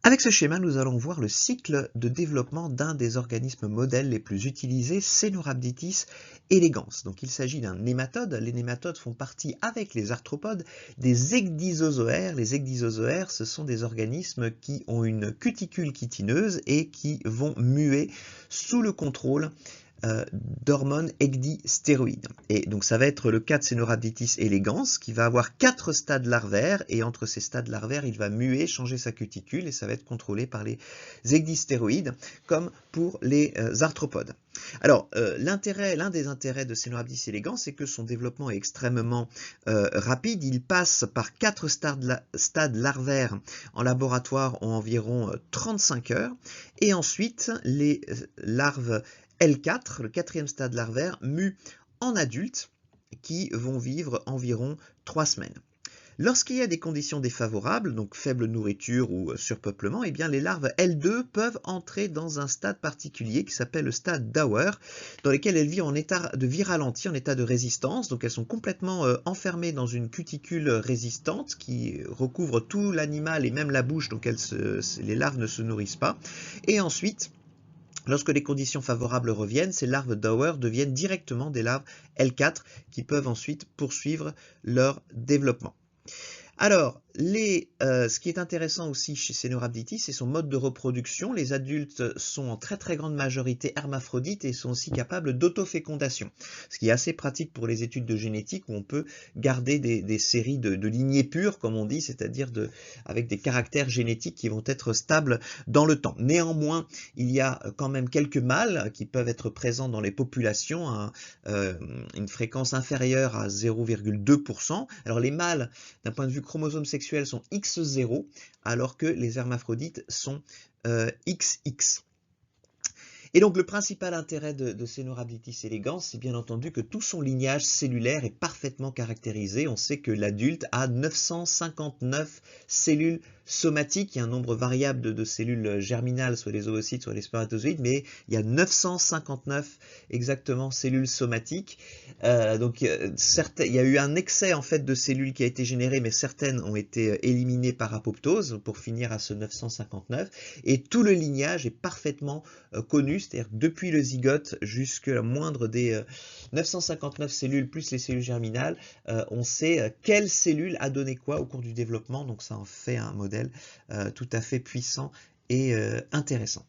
Avec ce schéma, nous allons voir le cycle de développement d'un des organismes modèles les plus utilisés, Caenorhabditis elegans. Donc il s'agit d'un nématode. Les nématodes font partie, avec les arthropodes, des ecdysozoaires. Les ecdysozoaires, ce sont des organismes qui ont une cuticule chitineuse et qui vont muer sous le contrôle d'hormones ecdystéroïdes. Et donc ça va être le cas de Caenorhabditis elegans qui va avoir 4 stades larvaires et entre ces stades larvaires il va muer, changer sa cuticule et ça va être contrôlé par les ecdystéroïdes comme pour les arthropodes. Alors l'un des intérêts de Caenorhabditis elegans c'est que son développement est extrêmement rapide. Il passe par 4 stades larvaires en laboratoire en environ 35 heures et ensuite les larves L4, le quatrième stade larvaire, mue en adultes qui vont vivre environ 3 semaines. Lorsqu'il y a des conditions défavorables, donc faible nourriture ou surpeuplement, eh bien les larves L2 peuvent entrer dans un stade particulier qui s'appelle le stade d'Auer, dans lequel elles vivent en état de vie ralentie, en état de résistance. Donc elles sont complètement enfermées dans une cuticule résistante qui recouvre tout l'animal et même la bouche, donc les larves ne se nourrissent pas. Et ensuite, lorsque les conditions favorables reviennent, ces larves d'Auer deviennent directement des larves L4 qui peuvent ensuite poursuivre leur développement. Alors, ce qui est intéressant aussi chez Caenorhabditis, c'est son mode de reproduction. Les adultes sont en très très grande majorité hermaphrodites et sont aussi capables d'autofécondation, ce qui est assez pratique pour les études de génétique où on peut garder des séries de lignées pures, comme on dit, c'est-à-dire avec des caractères génétiques qui vont être stables dans le temps. Néanmoins, il y a quand même quelques mâles qui peuvent être présents dans les populations à une fréquence inférieure à 0,2%. Alors les mâles, d'un point de vue chromosomes sexuels, sont X0, alors que les hermaphrodites sont XX. Et donc le principal intérêt de Caenorhabditis elegans, c'est bien entendu que tout son lignage cellulaire est parfaitement caractérisé. On sait que l'adulte a 959 cellules somatiques. Il y a un nombre variable de cellules germinales, soit les oocytes, soit les spermatozoïdes, mais il y a 959 exactement cellules somatiques. Il y a eu un excès en fait de cellules qui a été généré, mais certaines ont été éliminées par apoptose pour finir à ce 959. Et tout le lignage est parfaitement connu, c'est-à-dire depuis le zygote jusqu'à la moindre des 959 cellules plus les cellules germinales, on sait quelle cellule a donné quoi au cours du développement, donc ça en fait un modèle tout à fait puissant et intéressant.